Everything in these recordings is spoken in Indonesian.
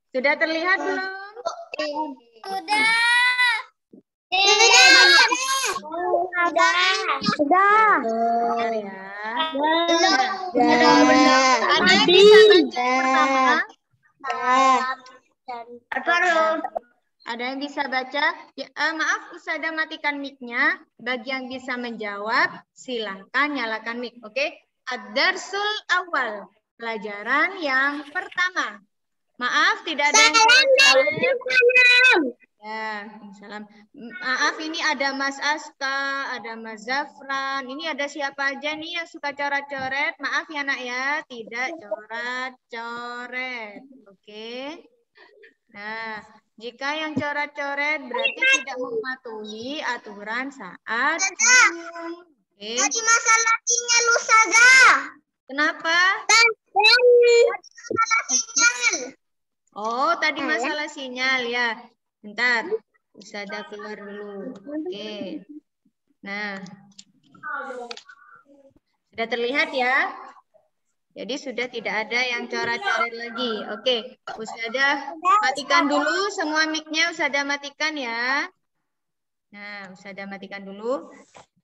Sudah terlihat belum? Sudah. Benar ya. Ada yang bisa baca pertama? Ada yang bisa baca? Ya, maaf, Ustazah matikan mic-nya. Bagi yang bisa menjawab, silahkan nyalakan mic. Oke? Ad-darsul awal. Pelajaran yang pertama. Maaf, tidak ada yang ya, salam. Maaf, ini ada Mas Aska, ada Mas Zafran. Ini ada siapa aja nih yang suka coret-coret? Maaf ya nak ya, tidak coret-coret. Oke. Nah, jika yang coret-coret berarti tidak mematuhi aturan saat Zoom. Oke. Tadi masalah sinyal Ustazah. Kenapa? Masalah sinyal. Oh, tadi masalah sinyal ya. Bentar, Ustazah keluar dulu. Oke. Nah, sudah terlihat ya? Jadi sudah tidak ada yang coret-coret lagi. Oke, Ustazah matikan dulu semua mic-nya. Ustazah matikan ya. Nah, Ustazah matikan dulu.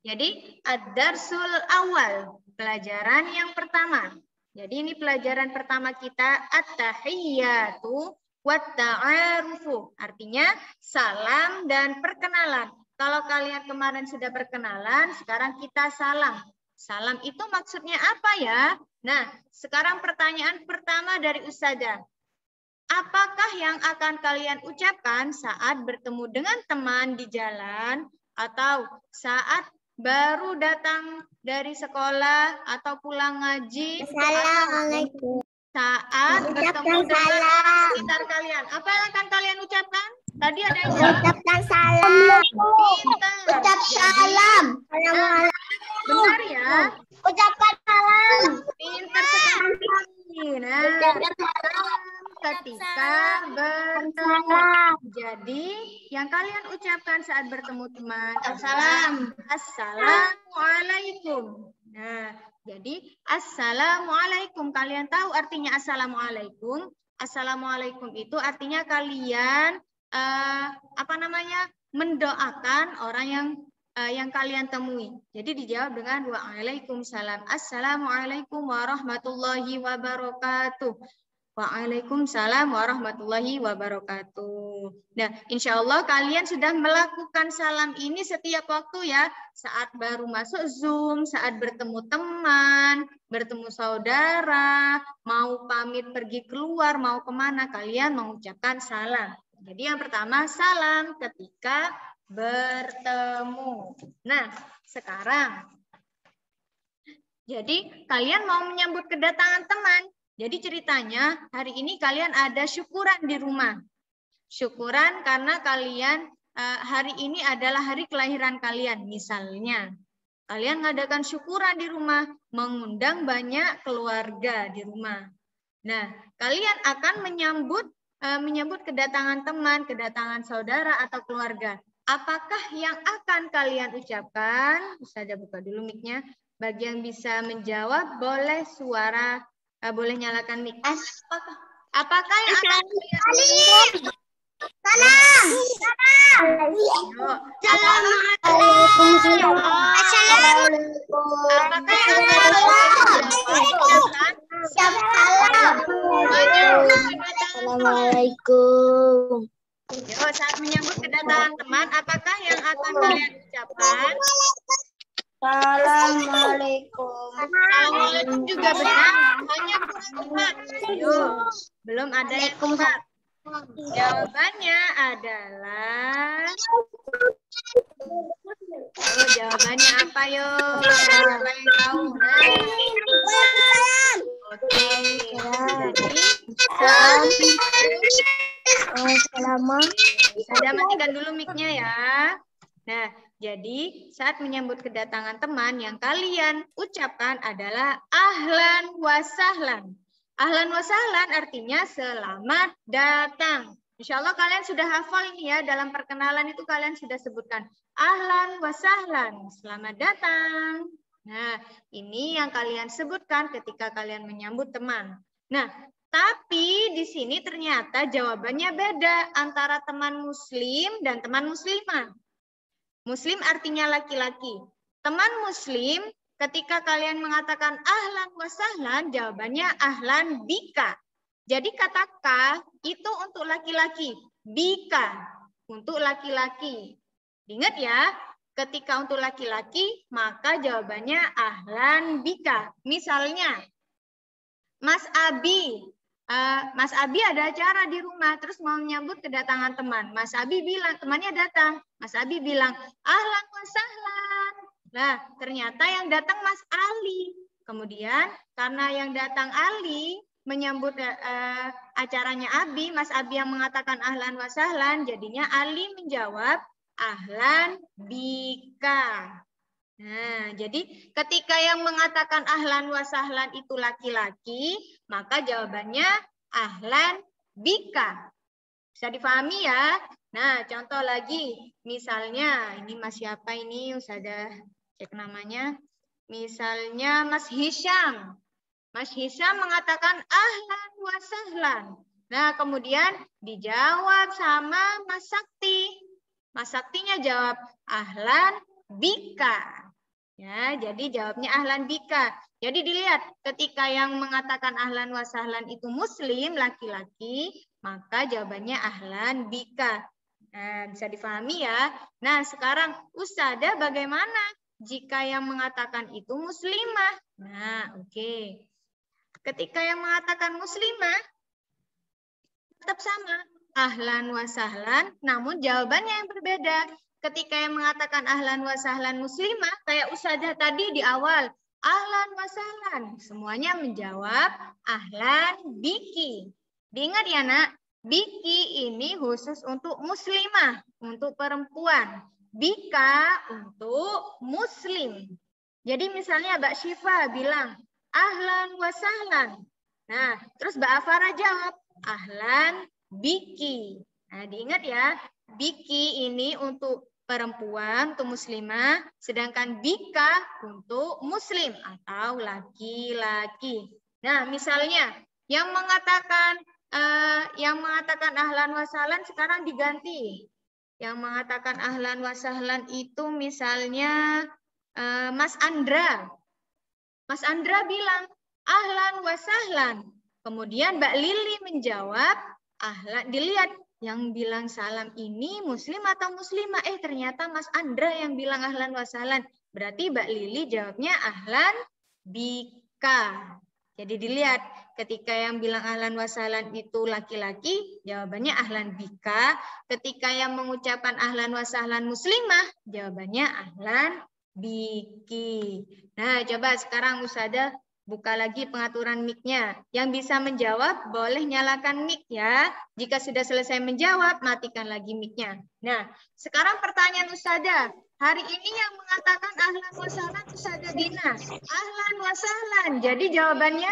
Jadi, ad-darsul awal, pelajaran yang pertama. Jadi ini pelajaran pertama kita, at-tahiyyatu wat-ta'arufu. Artinya salam dan perkenalan. Kalau kalian kemarin sudah perkenalan, sekarang kita salam. Salam itu maksudnya apa ya? Nah, sekarang pertanyaan pertama dari Ustazah. Apakah yang akan kalian ucapkan saat bertemu dengan teman di jalan atau saat baru datang dari sekolah atau pulang ngaji? Assalamualaikum. Saat bertemu dengan sekitar kalian. Apa yang akan kalian ucapkan? Tadi ada yang jawab. Ucapkan salam. Pintar. Ucap salam. Benar ya? Ucapkan salam. Pintar sekali. Nah, ketika bertemu. Jadi, yang kalian ucapkan saat bertemu teman, Assalamualaikum. Nah, jadi Assalamualaikum. Kalian tahu artinya Assalamualaikum? Assalamualaikum itu artinya kalian mendoakan orang yang kalian temui. Jadi dijawab dengan waalaikumsalam. Assalamualaikum warahmatullahi wabarakatuh. Waalaikumsalam warahmatullahi wabarakatuh. Nah, insya Allah kalian sudah melakukan salam ini setiap waktu ya. Saat baru masuk Zoom, saat bertemu teman, bertemu saudara, mau pamit pergi keluar, mau kemana, kalian mengucapkan salam. Jadi yang pertama, salam ketika bertemu. Nah, sekarang. Jadi kalian mau menyambut kedatangan teman. Jadi ceritanya hari ini kalian ada syukuran di rumah. Syukuran karena kalian hari ini adalah hari kelahiran kalian. Misalnya kalian mengadakan syukuran di rumah, mengundang banyak keluarga di rumah. Nah, kalian akan menyambut kedatangan teman, kedatangan saudara atau keluarga. Apakah yang akan kalian ucapkan? Ustazah buka dulu mic-nya. Bagi yang bisa menjawab boleh boleh nyalakan mic. Apakah yang akan kalian ucapkan? Salam. Assalamualaikum. Apakah yang akan kalian ucapkan? Assalamualaikum. Saat menyambut kedatangan teman, apakah yang akan kalian ucapkan? Assalamualaikum. Assalamualaikum juga benar, hanya kurang tepat. Belum ada yang tepat. Jawabannya adalah jawabannya apa yo? Siapa yang tahu? Oke. Jadi Ada matikan dulu mic-nya ya. Nah, jadi saat menyambut kedatangan teman yang kalian ucapkan adalah ahlan wa sahlan. Ahlan wa sahlan artinya selamat datang. Insya Allah kalian sudah hafal ini ya, dalam perkenalan itu kalian sudah sebutkan ahlan wa sahlan, selamat datang. Nah, Ini yang kalian sebutkan ketika kalian menyambut teman. Nah, tapi di sini ternyata jawabannya beda antara teman muslim dan teman muslimah. Muslim artinya laki-laki. Teman muslim ketika kalian mengatakan ahlan wa sahlan, jawabannya ahlan bika. Jadi kata ka itu untuk laki-laki, bika untuk laki-laki. Ingat ya, ketika untuk laki-laki maka jawabannya ahlan bika. Misalnya, Mas Abi ada acara di rumah, terus mau menyambut kedatangan teman. Mas Abi bilang, temannya datang. Mas Abi bilang, ahlan wa sahlan. Nah, ternyata yang datang Mas Ali. Kemudian, karena yang datang Ali menyambut acaranya Abi, Mas Abi yang mengatakan ahlan wa sahlan, jadinya Ali menjawab ahlan bika. Nah, jadi ketika yang mengatakan ahlan wa sahlan itu laki-laki, maka jawabannya ahlan bika. Bisa difahami ya? Nah, contoh lagi. Misalnya, ini Mas siapa ini? Ustazah cek namanya. Misalnya Mas Hisham. Mas Hisham mengatakan ahlan wa sahlan. Nah, kemudian dijawab sama Mas Sakti. Mas Saktinya jawab ahlan bika. Ya, jadi jawabnya ahlan bika. Jadi dilihat ketika yang mengatakan ahlan wa sahlan itu muslim laki-laki, maka jawabannya ahlan bika. Nah, bisa difahami ya. Nah, sekarang Ustazah bagaimana jika yang mengatakan itu muslimah? Nah, oke. Ketika yang mengatakan muslimah tetap sama, ahlan wa sahlan, namun jawabannya yang berbeda. Ketika yang mengatakan ahlan wa sahlan muslimah, kayak Ustazah tadi di awal, ahlan wa sahlan, semuanya menjawab ahlan biki. Diingat ya nak, biki ini khusus untuk muslimah, untuk perempuan. Bika untuk muslim. Jadi misalnya Mbak Syifa bilang, ahlan wa sahlan. Nah, terus Mbak Afara jawab, ahlan biki. Nah, diingat ya, biki ini untuk perempuan, untuk muslimah, sedangkan bika untuk muslim atau laki-laki. Nah, misalnya yang mengatakan ahlan wa sahlan sekarang diganti. Yang mengatakan ahlan wa sahlan itu misalnya Mas Andra. Mas Andra bilang, ahlan wa sahlan. Kemudian Mbak Lili menjawab, ahlan. Dilihat, yang bilang salam ini muslim atau muslimah? Ternyata Mas Andra yang bilang ahlan wa sahlan. Berarti Mbak Lili jawabnya ahlan bika. Jadi dilihat, ketika yang bilang ahlan wa sahlan itu laki-laki, jawabannya ahlan bika. Ketika yang mengucapkan ahlan wa sahlan muslimah, jawabannya ahlan biki. Nah, coba sekarang Ustazah buka lagi pengaturan mic-nya. Yang bisa menjawab boleh nyalakan mic ya. Jika sudah selesai menjawab, matikan lagi mic-nya. Nah, sekarang pertanyaan Ustazah. Hari ini yang mengatakan ahlan wa sahlan Ustazah Dina. Ahlan wa sahlan. Jadi jawabannya?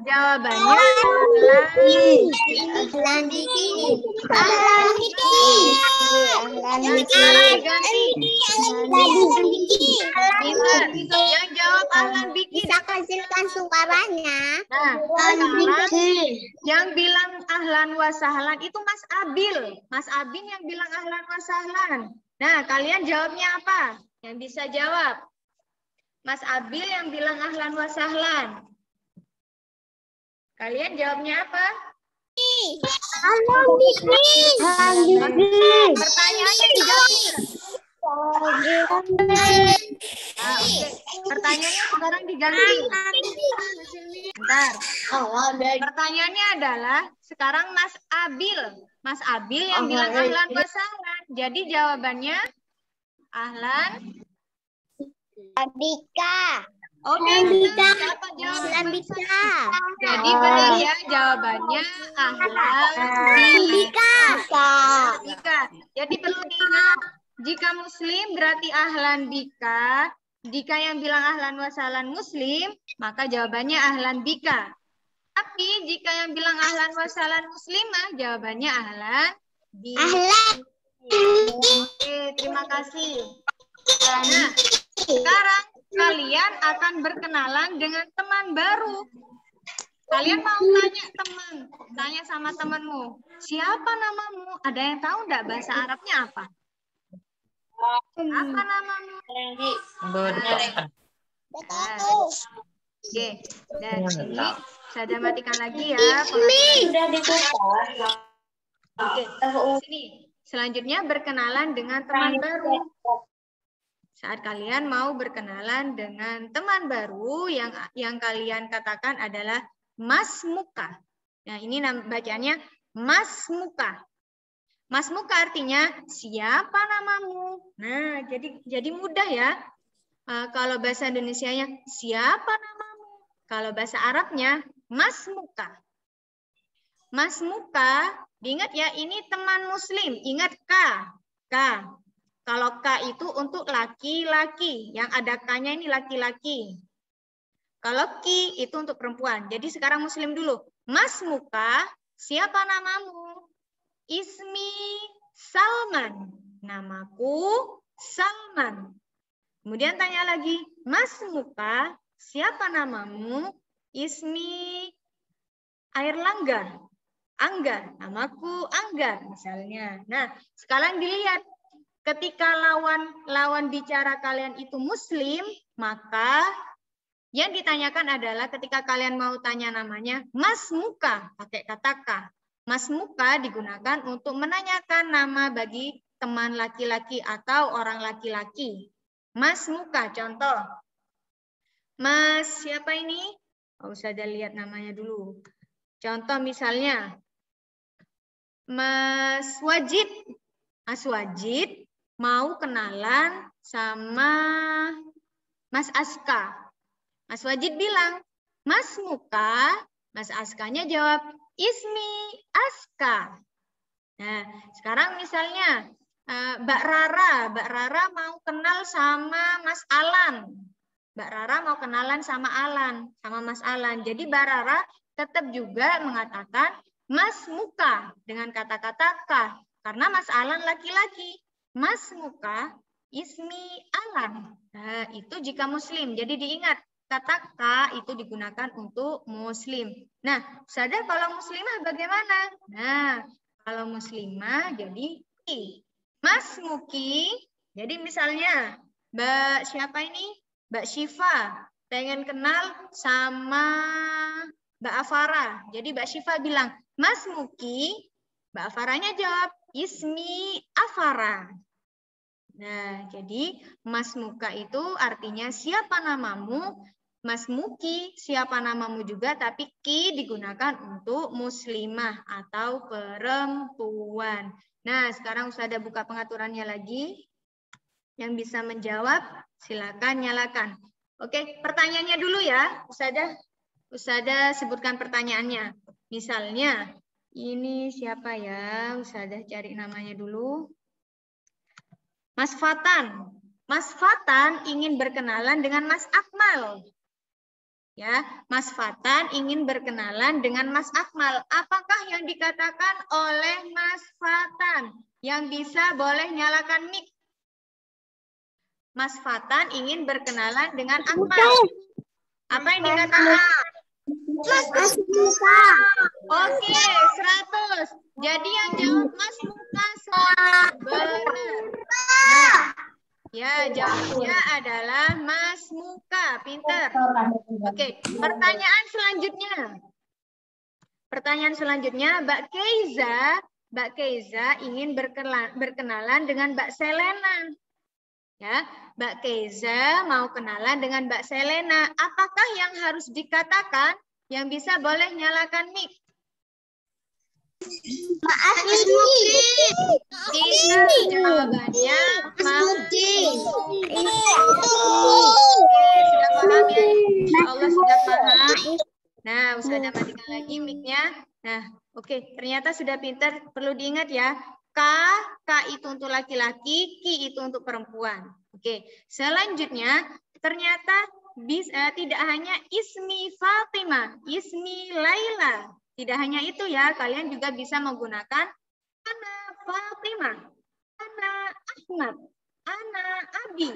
Jawabannya ahlan biki. Yang jawab ahlan biki. Bisa kecilkan suaranya. Nah, yang bilang ahlan wa sahlan itu Mas Abil. Mas Abin yang bilang ahlan wa sahlan. Nah, kalian jawabnya apa? Yang bisa jawab. Mas Abil yang bilang ahlan wa sahlan. Kalian jawabnya apa? Ahlan biki. Pertanyaannya diganti. Pertanyaannya sekarang diganti. Bentar. Pertanyaannya adalah sekarang Mas Abil. Mas Abil yang bilang ahlan wa sahlan. Jadi jawabannya ahlan Bika. Oke, siapa jawaban Bika. Jadi benar ya jawabannya ahlan Bika. bika. Jadi perlu diingat, jika muslim berarti ahlan bika. Jika yang bilang ahlan wa sahlan muslim, maka jawabannya ahlan bika. Tapi jika yang bilang ahlan wa sahlan muslimah, jawabannya ahlan bika. terima kasih. Nah, sekarang kalian akan berkenalan dengan teman baru. Kalian mau tanya sama temanmu, siapa namamu? Ada yang tahu enggak bahasa Arabnya apa? Apa namamu? Oke, dan ini saya matikan lagi ya. Oke, sini. Selanjutnya berkenalan dengan teman baru. Saat kalian mau berkenalan dengan teman baru yang kalian katakan adalah Mas Muka. Nah, ini bacaannya Mas Muka. Mas Muka artinya siapa namamu? Nah, jadi mudah ya. Kalau bahasa Indonesianya siapa namamu? Kalau bahasa Arabnya Mas Muka. Mas Muka, diingat ya, ini teman muslim. Ingat K. Kalau K itu untuk laki-laki, yang ada K-nya ini laki-laki. Kalau Ki itu untuk perempuan. Jadi sekarang muslim dulu. Mas Muka, siapa namamu? Ismi Salman. Namaku Salman. Kemudian tanya lagi, Mas Muka, siapa namamu? Ismi Airlangga. Angga, namaku Angga misalnya. Nah, sekarang dilihat ketika lawan bicara kalian itu muslim, maka yang ditanyakan adalah ketika kalian mau tanya namanya, Mas Muka, pakai kata K. Mas Muka digunakan untuk menanyakan nama bagi teman laki-laki atau orang laki-laki. Mas Muka, contoh. Mas siapa ini? Usah ada lihat namanya dulu. Contoh misalnya, Mas Wajid. Mas Wajid mau kenalan sama Mas Aska. Mas Wajid bilang, Mas Muka. Mas Askanya jawab, Ismi Aska. Nah, sekarang misalnya Mbak Rara mau kenal sama Mas Alan. Mbak Rara mau kenalan sama Mas Alan. Jadi Mbak Rara tetap juga mengatakan Mas Muka dengan kata-kata K. Karena Mas Alan laki-laki. Mas Muka, Ismi Alan. Nah, itu jika muslim. Jadi diingat, kata K itu digunakan untuk muslim. Nah, sadar kalau muslimah bagaimana? Nah, kalau muslimah jadi Ki. Mas Muki, jadi misalnya Mbak siapa ini? Mbak Syifa pengen kenal sama Mbak Afara. Jadi Mbak Syifa bilang, Mas Muki, Mbak Afaranya jawab, Ismi Afara. Nah, jadi Mas Muka itu artinya siapa namamu? Mas Muki, siapa namamu juga, tapi Ki digunakan untuk muslimah atau perempuan. Nah, sekarang Ustazah buka pengaturannya lagi. Yang bisa menjawab, silakan nyalakan. Oke, pertanyaannya dulu ya. Ustazah sebutkan pertanyaannya. Misalnya, ini siapa ya? Ustazah cari namanya dulu. Mas Fatan. Mas Fatan ingin berkenalan dengan Mas Akmal. Ya, Mas Fatan ingin berkenalan dengan Mas Akmal. Apakah yang dikatakan oleh Mas Fatan? Yang bisa boleh nyalakan mic. Mas Fatan ingin berkenalan dengan Akmal. Apa yang dikatakan? Mas Muka. Oke, 100. Jadi yang jawab Mas Muka benar. Nah, ya, jawabnya adalah Mas Muka. Pinter. Oke, pertanyaan selanjutnya. Pertanyaan selanjutnya, Mbak Keiza ingin berkenalan dengan Mbak Selena. Ya, Mbak Keiza mau kenalan dengan Mbak Selena. Apakah yang harus dikatakan? Yang bisa boleh nyalakan mic. Mas Muki. Tidak, jawabannya Mas Muki. Sudah paham ya? Insya Allah sudah paham. Nah, Ustazah matikan lagi mic-nya. Nah, oke. Ternyata sudah pintar. Perlu diingat ya. K itu untuk laki-laki, Ki itu untuk perempuan. Oke. Selanjutnya, ternyata tidak hanya Ismi Fatimah, Ismi Laila. Tidak hanya itu ya, kalian juga bisa menggunakan Ana Fatimah, Ana Ahmad. abi.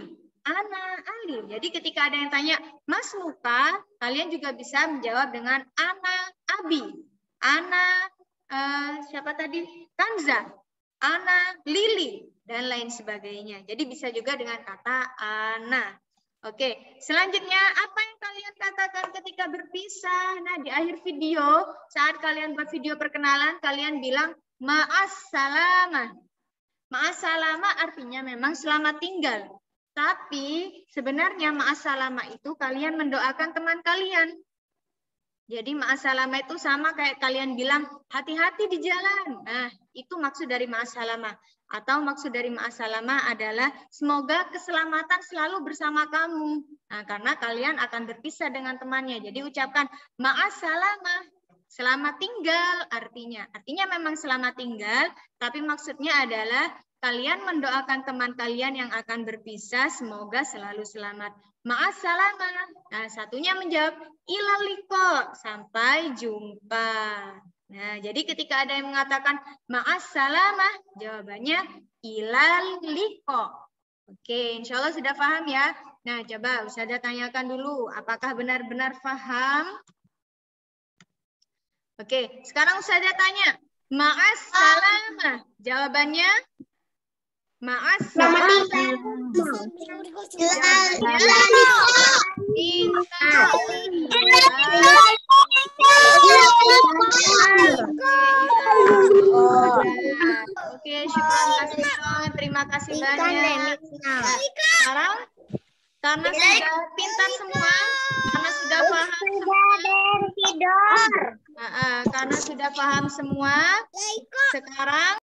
Ana Ali. Jadi ketika ada yang tanya, Mas Muka, kalian juga bisa menjawab dengan ana abi. Ana siapa tadi? Kanza. Ana Lili. Dan lain sebagainya. Jadi bisa juga dengan kata ana. Oke, selanjutnya apa yang kalian katakan ketika berpisah? Nah, di akhir video, saat kalian buat video perkenalan, kalian bilang ma'assalamah. Ma'assalamah artinya memang selamat tinggal. Tapi sebenarnya ma'assalamah itu kalian mendoakan teman kalian. Jadi ma'assalamah itu sama kayak kalian bilang hati-hati di jalan. Nah, itu maksud dari ma'assalamah. Atau maksud dari ma'assalamah adalah semoga keselamatan selalu bersama kamu. Nah, karena kalian akan berpisah dengan temannya. Jadi ucapkan ma'assalamah. Selamat tinggal artinya. Artinya memang selamat tinggal, tapi maksudnya adalah kalian mendoakan teman kalian yang akan berpisah semoga selalu selamat. Ma'assalamah. Nah, satunya menjawab ilaliko, sampai jumpa. Nah, jadi ketika ada yang mengatakan ma'assalamah, jawabannya ilaliko. Oke, insya Allah sudah paham ya. Nah, coba Ustazah tanyakan dulu, apakah benar-benar paham? Oke, sekarang Ustazah tanya, ma'assalamah. Jawabannya? Ma'assalamah. Oke, syukran kasih. Terima kasih banyak. Sekarang karena sudah pintar semua, karena sudah paham semua, karena sudah paham semua, sekarang